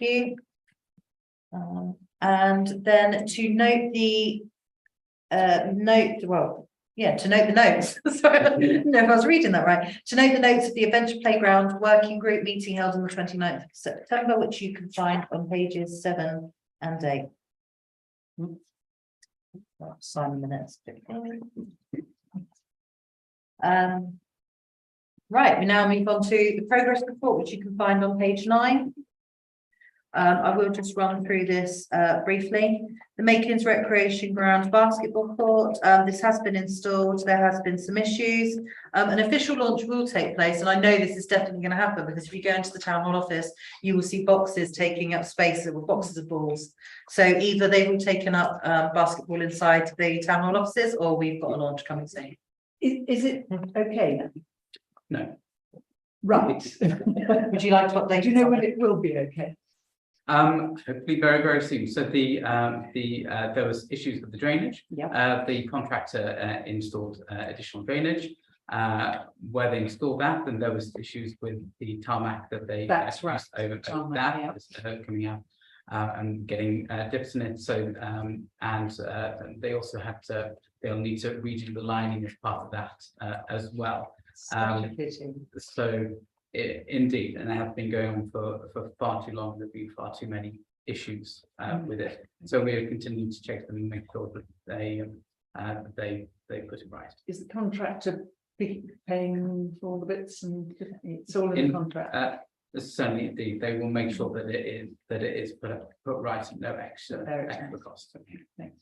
you. And then to note the to note the notes. Sorry, I don't know if I was reading that right. To note the notes of the Adventure Playground Working Group meeting held on the 29th of September, which you can find on pages 7 and 8. Sign the minutes. Right, we now move on to the progress report, which you can find on page 9. I will just run through this briefly. The Makins Recreation Ground basketball court, this has been installed. There has been some issues. An official launch will take place, and I know this is definitely going to happen because if you go into the town hall office, you will see boxes taking up space with boxes of balls. So either they've all taken up basketball inside the town hall offices, or we've got a launch coming soon. Is it okay then? No. Right. Would you like to update? Do you know when it will be okay? Hopefully very, very soon. So there was issues with the drainage. Yeah. The contractor installed additional drainage. Where they installed that, then there was issues with the tarmac that they That's right. over Tarmac, yeah. that was coming out and getting dips in it. So and they also have to, they'll need to redo the lining as part of that as well. So indeed, and they have been going on for far too long. There've been far too many issues with it. So we're continuing to check them and make sure that they put it right. Is the contractor paying for all the bits and it's all in the contract? Certainly, indeed, they will make sure that it is put right and no extra cost. Thanks.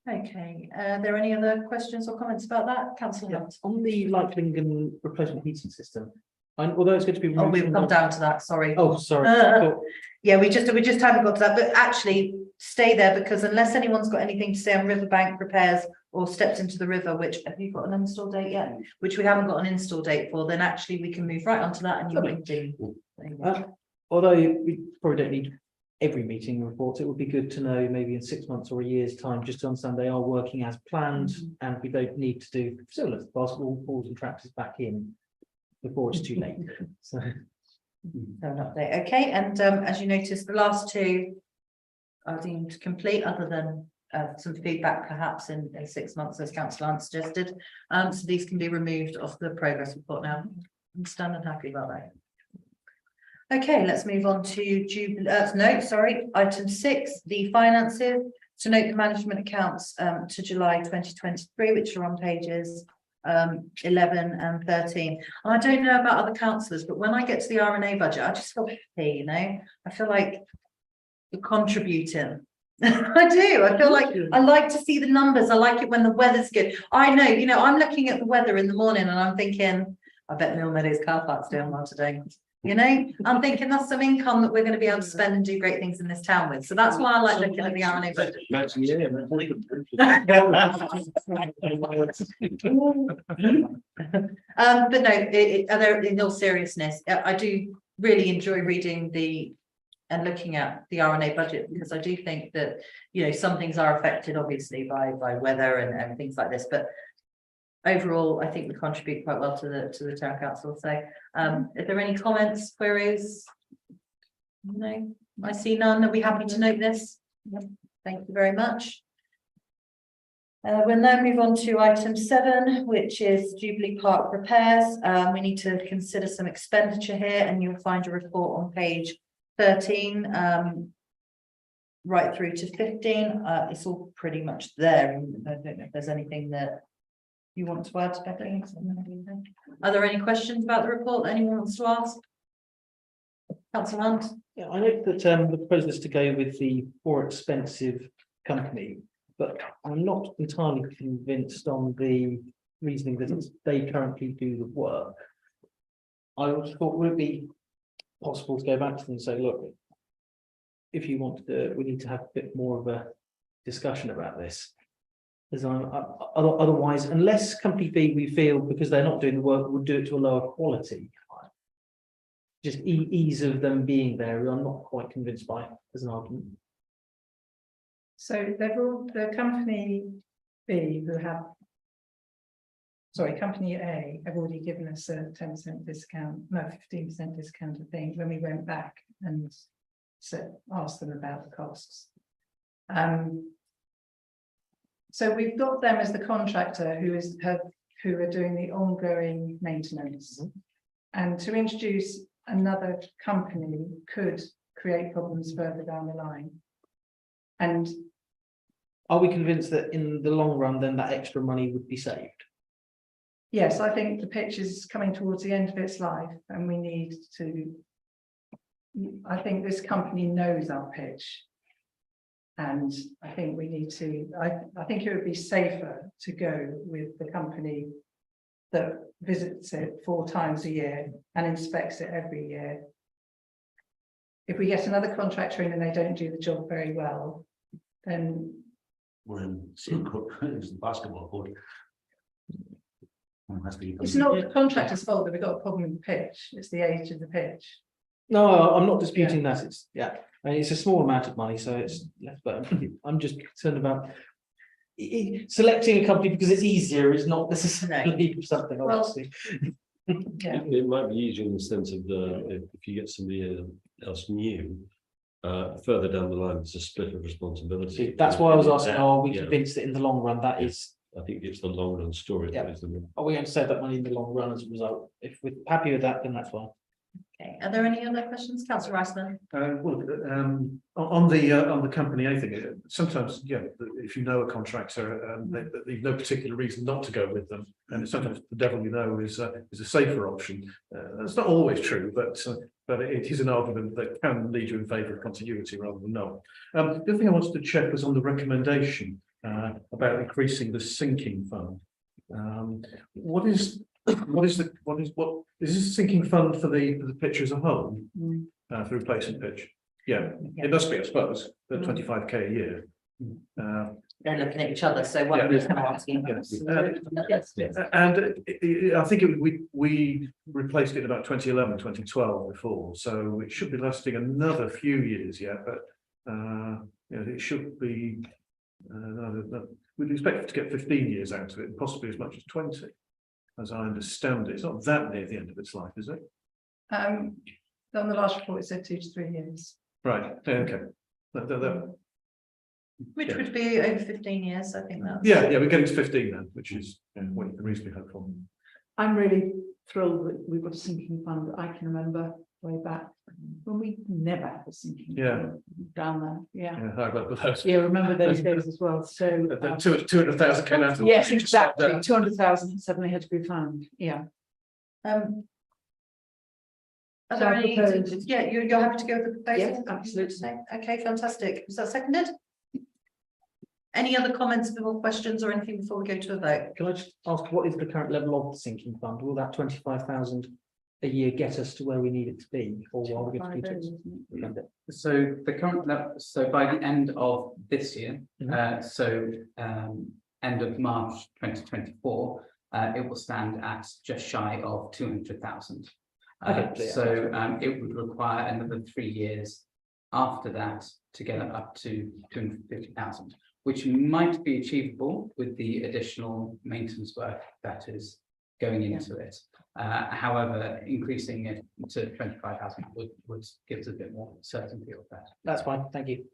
Okay, are there any other questions or comments about that? Councillor Hunt? On the Lightlingham replacement heating system, and although it's going to be Oh, removed we've from come the- down to that, sorry. Oh, sorry. I thought- Yeah, we just haven't got to that, but actually stay there because unless anyone's got anything to say on riverbank repairs or steps into the river, which have you got an install date yet? Which we haven't got an install date for, then actually we can move right onto that and you can do. Although we probably don't need every meeting report, it would be good to know maybe in 6 months or a year's time, just to understand they are working as planned, and we don't need to do facilities, basketball, balls and tractors back in before it's too late. So An update, okay, and as you notice, the last two are deemed complete, other than some feedback perhaps in 6 months, as Councillor Hunt suggested. So these can be removed off the progress report now. I'm stunned and happy about that. Okay, let's move on to item 6, the finances. To note the management accounts to July 2023, which are on pages 11 and 13. And I don't know about other councillors, but when I get to the RNA budget, I just feel happy, you know. I feel like we're contributing. I do. I feel like I like to see the numbers. I like it when the weather's good. I know, you know, I'm looking at the weather in the morning and I'm thinking, I bet Mill Meadows car park's doing well today. You know, I'm thinking that's some income that we're going to be able to spend and do great things in this town with. So that's why I like looking at the RNA budget. But no, in all seriousness, I do really enjoy reading and looking at the RNA budget, because I do think that, you know, some things are affected obviously by weather and things like this, but overall, I think we contribute quite well to the town council. So, if there are any comments, queries? No, I see none. Are we happy to note this? Yep. Thank you very much. We'll now move on to item 7, which is Jubilee Park repairs. We need to consider some expenditure here, and you'll find a report on page 13, right through to 15. It's all pretty much there. I don't know if there's anything that you want to add, Becky? Are there any questions about the report that anyone wants to ask? Councillor Hunt? yeah, I know that the proposal is to go with the more expensive company, but I'm not entirely convinced on the reasoning that they currently do the work. I also thought, would it be possible to go back to them and say, look, if you want to do it, we need to have a bit more of a discussion about this. As otherwise, unless company B, we feel because they're not doing the work, would do it to a lower quality. Just ease of them being there, I'm not quite convinced by as an argument. So the company B company A have already given us a 10% discount, no, 15% discount, I think, when we went back and ask them about the costs. So we've got them as the contractor who are doing the ongoing maintenance. And to introduce another company could create problems further down the line. And Are we convinced that in the long run, then that extra money would be saved? yes, I think the pitch is coming towards the end of its life and we need to. I think this company knows our pitch. And I think we need to, I think it would be safer to go with the company that visits it 4 times a year and inspects it every year. If we get another contractor in and they don't do the job very well, then When it's the basketball court. One has to be- it's not the contractor's fault that we've got a problem with the pitch, it's the age of the pitch. No, I'm not disputing that. It's, I mean, it's a small amount of money, so it's, but I'm just concerned about selecting a company because it's easier is not necessarily something, Well, obviously. Yeah, It might be easier in the sense of if you get somebody else new, further down the line, it's a split of responsibility. That's why I was asking, are we Yeah. convinced that in the long run, that is, I think it's the long run story. Yeah. That is the. are we going to save that money in the long run as a result? If we're happy with that, then that's fine. Okay, are there any other questions? Councillor Riceman? On the company A thing, sometimes, if you know a contractor, you've no particular reason not to go with them. And sometimes the devil you know is a safer option. That's not always true, but it is an argument that can lead you in favour of continuity rather than not. The other thing I wanted to check was on the recommendation about increasing the sinking fund. What is this a sinking fund for the pitch as a whole? For the replacement pitch? Yeah, it must be, I suppose, the 25k a year. They're looking at each other, so one of Yeah. us can asking. Yes. And I think we replaced it about 2011, 2012 before, so it should be lasting another few years yet, but it should be we'd expect to get 15 years out of it, and possibly as much as 20, as I understand it. It's not that near the end of its life, is it? on the last report, it said 2 to 3 years. Right, okay. Which would be over 15 years, I think that's. Yeah, we're getting to 15 then, which is what you can reasonably hope for. I'm really thrilled that we've got a sinking fund. I can remember way back when we never had a sinking fund down there. Yeah. Yeah, I remember those. Yeah, remember those days as well. So. The 200,000 came out of. Yes, exactly. 200,000 suddenly had to be found. Yeah. Are So there I any, propose- you're happy to go with the proposal? Yes, absolutely. Okay, fantastic. Was that seconded? Any other comments or questions or anything before we go to a vote? Can I just ask, what is the current level of the sinking fund? Will that 25,000 a year get us to where we need it to be, or are we going to need to extend it? So the current level, so by the end of this year, end of March 2024, it will stand at just shy of 200,000. Okay, It would require another 3 years after that to get it up to 250,000, which might be achievable with the additional maintenance work that is going into it. However, increasing it to 25,000 would give us a bit more certainty of that. That's fine, thank you.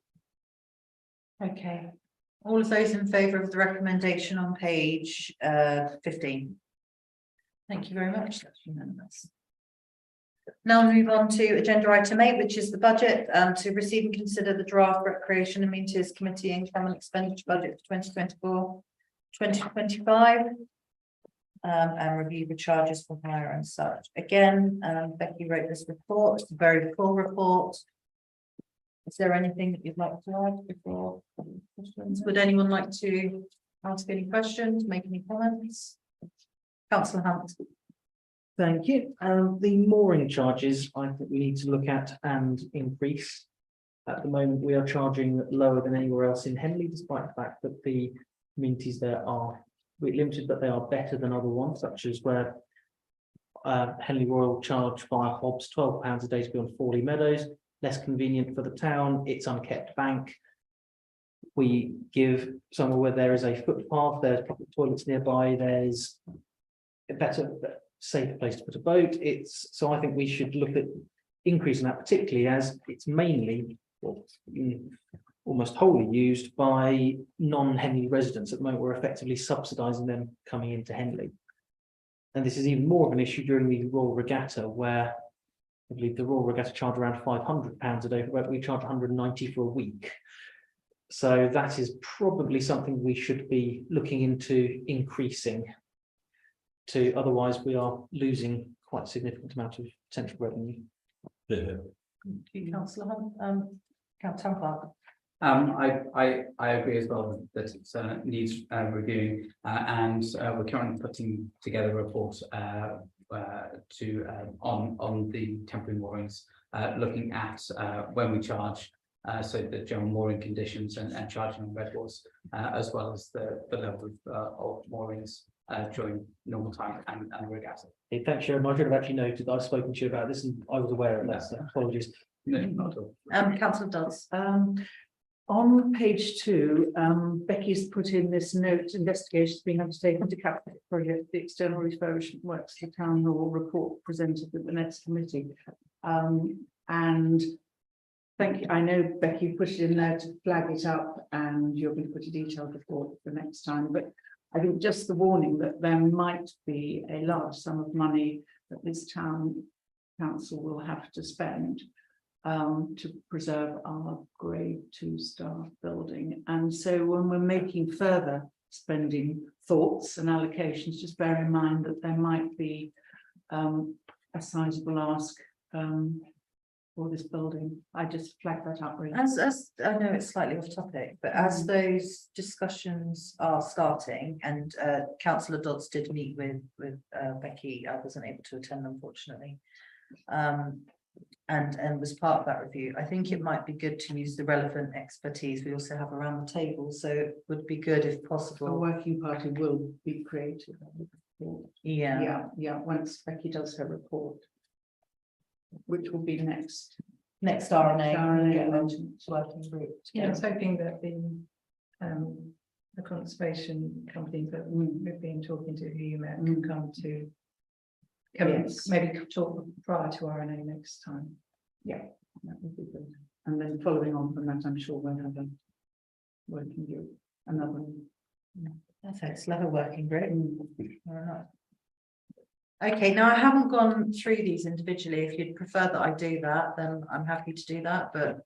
Okay. All of those in favour of the recommendation on page 15? Thank you very much. That's unanimous. Now move on to agenda item 8, which is the budget, to receive and consider the draft Recreation and Amenities Committee income and expenditure budget for 2024-2025. And review the charges for hire and such. Again, Becky wrote this report. It's a very full report. Is there anything that you'd like to add before questions? Would anyone like to ask any questions, make any comments? Councillor Hunt. Thank you. The mooring charges, I think we need to look at and increase. At the moment, we are charging lower than anywhere else in Henley, despite the fact that the amenities there are limited, but they are better than other ones, such as where Henley Royal charge via Hobbs £12 a day to be on Fawley Meadows, less convenient for the town. It's unkept bank. We give somewhere where there is a footpath, there's public toilets nearby, there's a better, safer place to put a boat. So I think we should look at increase in that, particularly as it's mainly, well, almost wholly used by non-Henley residents. At the moment, we're effectively subsidising them coming into Henley. And this is even more of an issue during the Royal Regatta, where I believe the Royal Regatta charge around £500 a day, but we charge 190 for a week. So that is probably something we should be looking into increasing. Otherwise, we are losing quite a significant amount of potential revenue. Yeah. Councillor Hunt, Councillor Clark. I agree as well that it needs reviewing, and we're currently putting together a report on the temporary moorings, looking at when we charge, so the general mooring conditions and charging on redboards, as well as the level of moorings during normal time and regatta. Okay, thanks, Sharon. I should have actually noted that I've spoken to you about this and I was aware of that, so apologies. No, not at all. Councillor Dodds. On page 2, Becky's put in this note: investigations being undertaken to capture the project, the external refurbishment works, the town hall report presented at the next committee. And thank you. I know Becky put it in there to flag it up, and you're going to put a detailed report for next time. But I think just the warning that there might be a large sum of money that this town council will have to spend to preserve our grade 2 staff building. And so when we're making further spending thoughts and allocations, just bear in mind that there might be a sizable ask for this building. I just flagged that up really. As I know it's slightly off topic, but as those discussions are starting, and Councillor Dodds did meet with Becky, I wasn't able to attend unfortunately, and was part of that review. I think it might be good to use the relevant expertise we also have around the table, so it would be good if A possible. working party will be created. Yeah, Once Becky does her report, which will be next. next RNA RNA. working group. Yeah, I was hoping that the conservation companies that we've been talking to, who you met, can come to. Yes. Maybe talk prior to RNA next time. That would be good. And then following on from that, I'm sure we'll have a working group, another one. Perfect, love a working group. Alright. Okay, now I haven't gone through these individually. If you'd prefer that I do that, then I'm happy to do that, but.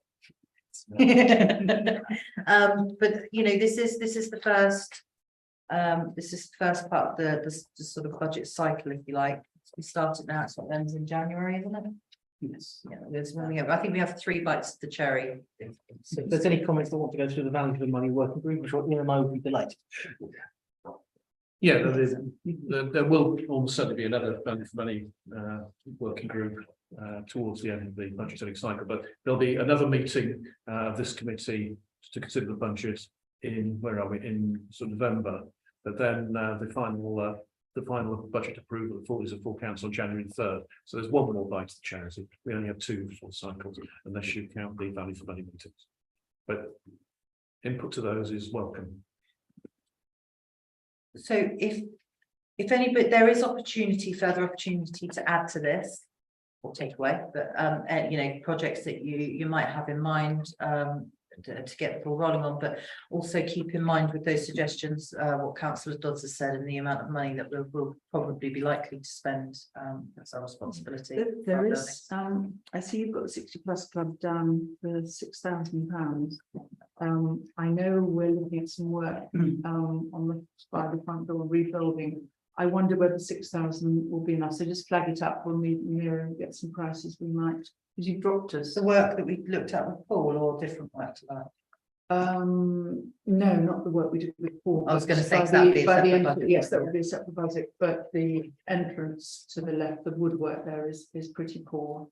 But you know, this is the first. This is the first part of the sort of budget cycle, if you like. We started now, it's what ends in January, isn't it? Yes. Yeah, there's one. I think we have 3 bites of the cherry. So if there's any comments that want to go through the value for money working group, which you and I would be delighted. Yeah, there will almost certainly be another value for money working group towards the end of the budgetary cycle, but there'll be another meeting of this committee to consider the budget in, where are we, in sort of November, but then the final budget approval is a full council on January 3rd. So there's one more bite to the cherry. We only have 2 full cycles, unless you count the value for money meetings. But input to those is welcome. So if anybody, there is further opportunity to add to this or take away, but you know, projects that you might have in mind to get the ball rolling on, but also keep in mind with those suggestions what Councillor Dodds has said and the amount of money that we'll probably be likely to spend. That's our responsibility. There is, I see you've got the 60+ club down for £6,000. I know we're looking at some work on by the front door rebuilding. I wonder whether 6,000 will be enough. So just flag it up when we near and get some prices. We might, because you've dropped us. The work that we looked at with Paul, or different work to that. No, not the work we did with Paul. I was going to say, By 'cause that'd be a by the separate end, budget. yes, that would be a separate budget, but the entrance to the left, the woodwork there is pretty poor.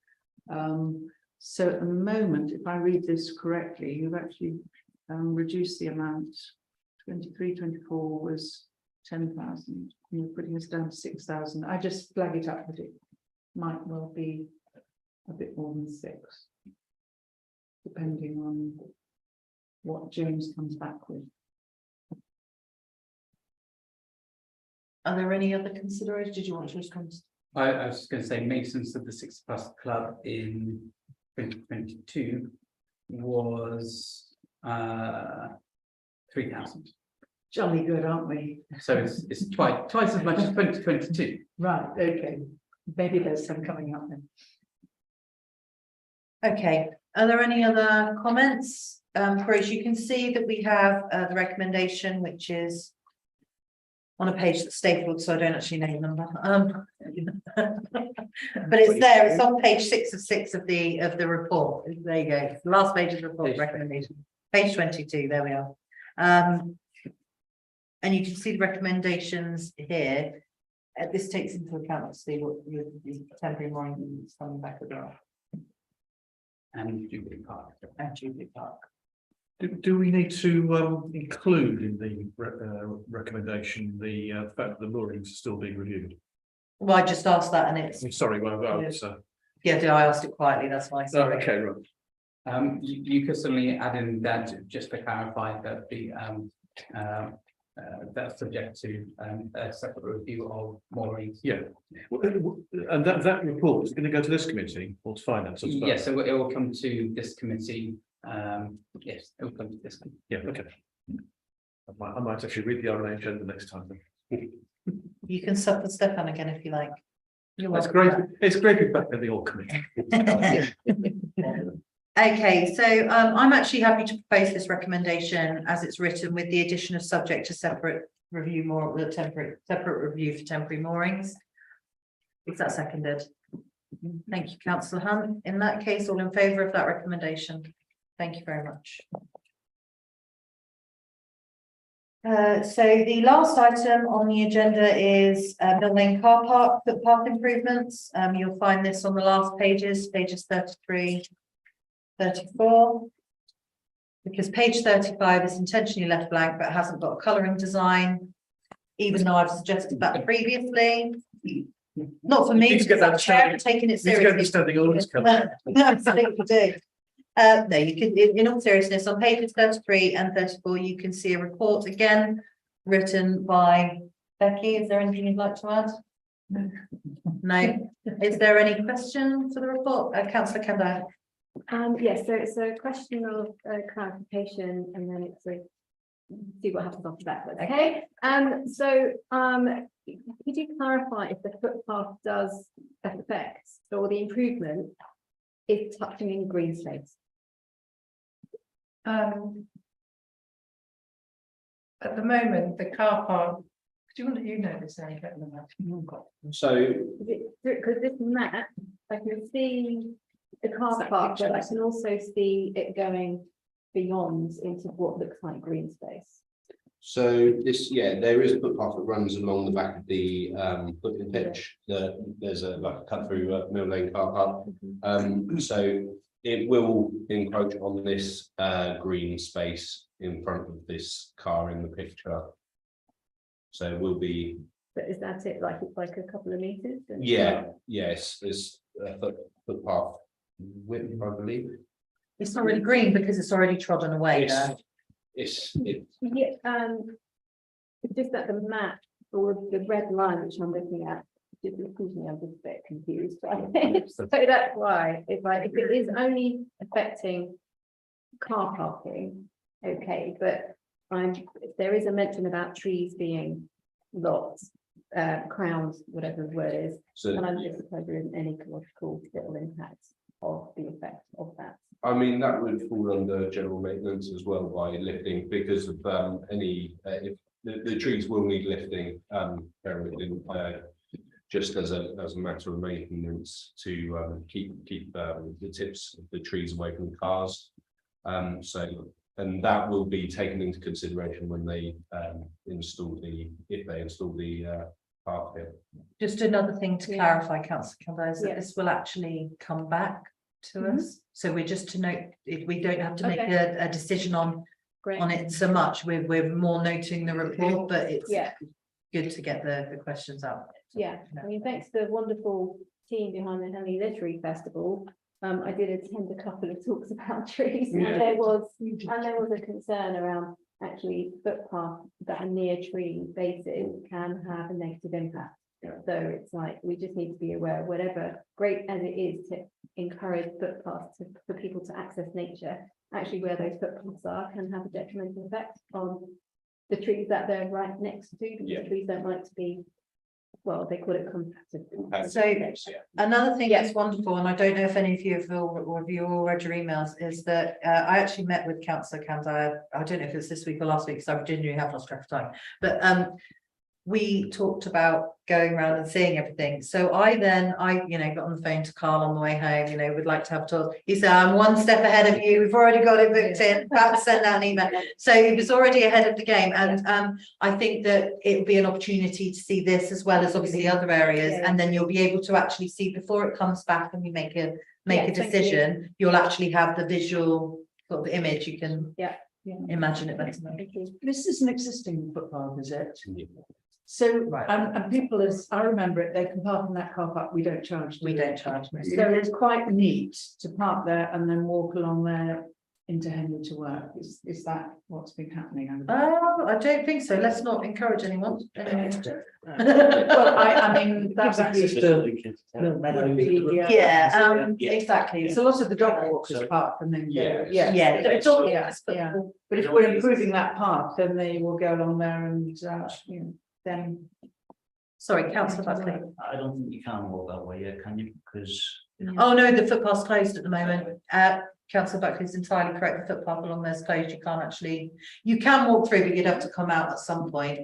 So at the moment, if I read this correctly, you've actually reduced the amount. 23-24 was 10,000. You're putting us down to 6,000. I just flag it up, but it might well be a bit more than 6, depending on what James comes back with. Are there any other considerations? Did you want to respond I was just going to say maintenance of the 60+ club in 2022 was 3,000. Jolly good, aren't we? So it's twice as much as 2022. Right, okay. Maybe there's some coming up then. Okay, are there any other comments? Grace, you can see that we have the recommendation, which is on a page that's stapled, so I don't actually know the number. But it's there, it's on page 6 of 6 of the report. There you go, it's the last page of the report Page recommendation, page 22, there we are. And you can see the recommendations here. This takes into account, obviously, what the temporary mooring is coming back as well, And Jubilee Park. and Jubilee Park. Do we need to include in the recommendation the fact that the moorings are still being reviewed? Well, I just asked that and it's, Sorry, well, it's, yeah, I asked it quietly, that's why, sorry. okay, right. You could certainly add in that just to clarify that the that's subject to a separate review of moorings. Yeah, and that report is going to go to this committee or to finance as well? Yes, so it will come to this committee. Yes, it will come to this committee. Yeah, okay. I might actually read the RNA agenda next time then. You can sub for Stefan again if you like. You're It's welcome. great, it's great to be back in the old committee. Okay, so I'm actually happy to propose this recommendation as it's written with the addition of subject to separate review separate review for temporary moorings. Is that seconded? Thank you, councillor Hunt. In that case, all in favour of that recommendation? Thank you very much. So the last item on the agenda is Mill Lane car park, footpath improvements. You'll find this on the last pages 33, 34. Because page 35 is intentionally left blank but hasn't got a colouring design, even though I've suggested that previously. Not for me, You need to get because that I'm chair for standing- taking it Need to get seriously. the standing orders covered. Absolutely do. No, you can, in all seriousness, on pages 33 and 34, you can see a report again written by Becky. Is there anything you'd like to add? No. Is there any question for the report? Councillor Kendall. Yes, so it's a question of clarification and then it's a see what happens after that. But okay. Could you clarify if the footpath does affect or the improvement is touching in green space? At the moment, the car park, you know this, Annie, better than that. So Because this map, I can see the car park, but I can also see it going beyond into what looks like green space. So this, yeah, there is a footpath that runs along the back of the football pitch. There's a cut through Mill Lane car park. So it will encroach on this green space in front of this car in the picture. So it will be. But is that it? Like it's like a couple of meters? Yeah, yes, it's a footpath width, I believe. It's not really green because it's already trodden away there. Yeah, it's just that the map or the red line which I'm looking at, excuse me, I'm just a bit confused. So that's why if it is only affecting car parking, okay, but there is a mention about trees being lots, crowns, whatever the word is, and I'm just suppose there isn't any ecological little impact of the effect of that. I mean, that would fall under general maintenance as well by lifting because of any, if the trees will need lifting, just as a matter of maintenance to keep the tips of the trees away from cars. And that will be taken into consideration when they install the park here. Just another thing to Yeah. clarify, councillor Campbell, is that Yeah. this will actually come back to Mhm. us. So we're just to note, we don't have to make Okay. a decision on Great. it so much. We're more noting the report, but it's Yeah, good to get the questions out. yeah. I mean, thanks to the wonderful team behind the Henley Literary Festival. I did attend a couple of talks about trees and there was a concern around actually footpaths that are near tree bases can have a negative impact So it's like, we just need to be aware, whatever great as it is to encourage footpaths for people to access nature, actually where those footpaths are can have a detrimental effect on the trees that they're right next to. Because Yeah. trees don't like to be, well, they call it compacted. So Yeah. another thing Yeah. that's wonderful, and I don't know if any of you have all read your emails, is that I actually met with Councillor Kandai. I don't know if it was this week or last week, because I genuinely have lost track of time. But we talked about going around and seeing everything. So I got on the phone to Carl on the way home, would like to have tours. He said, I'm one step ahead of you. We've already got it booked in, about to send out an email. So he was already ahead of the game. And I think that it would be an opportunity to see this as well as obviously other areas. Yeah. And then you'll be able to actually see before it comes back and we make a Yeah, thank you. decision, you'll actually have the visual sort of image. You can Yeah. imagine it better. Thank you. This is an existing footpath, is it? Yeah. So, Right. and people, as I remember it, they can park in that car park, we don't charge. We do don't we? charge. So it's quite neat to park there and then walk along there into Henley to work. Is that what's been happening? Oh, I don't think so. Let's not encourage anyone. Well, I mean, that's access actually. to Mill Meadows. Yeah, exactly. It's a lot of the dog walkers park and then go, Yes. Yeah, so it's all. Yeah, yeah. But if we're improving that path, then they will go along there and, then. Sorry, councillor Buckley. I don't think you can walk that way, can you? Because Oh, no, the footpath's closed at the moment. Councillor Buckley's entirely correct. The footpath along there's closed. You can't actually, you can walk through, but you'd have to come out at some point.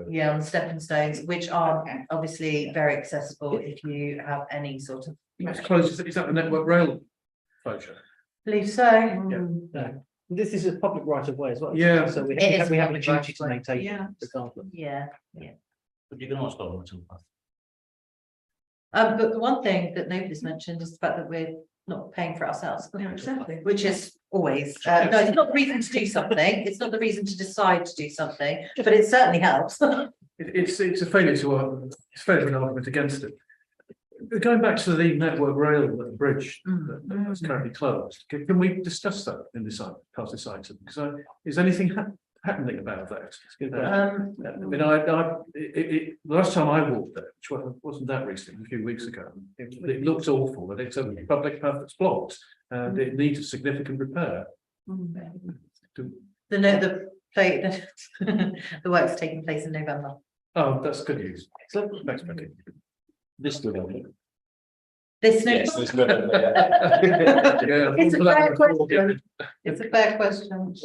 Yeah, on the stepping stones, which are obviously very accessible if you have any sort of. It's close, is that the Network Rail closure? Believe so. Yeah. This is a public right of way as well. Yeah. So we It is have a public duty right to of way. maintain Yeah. it regardless. Yeah. but you can always go on the footpath. But the one thing that nobody's mentioned is the fact that we're not paying for it ourselves. Exactly. Which is always, no, it's not the reason to do something, it's not the reason to decide to do something, but it certainly helps. It's a failure to, it's failure of an argument against it. Going back to the Network Rail at the bridge that's currently closed, can we discuss that in this past this item? Because is anything happening about that? I mean, the last time I walked there, which wasn't that recent, a few weeks ago, it looked awful, that it's a public path that's blocked and it needs a significant repair. The work's taking place in November. Oh, that's good news. Thanks, Becky. This November. This Yes, November. there's no. It's a fair question. It's a fair question.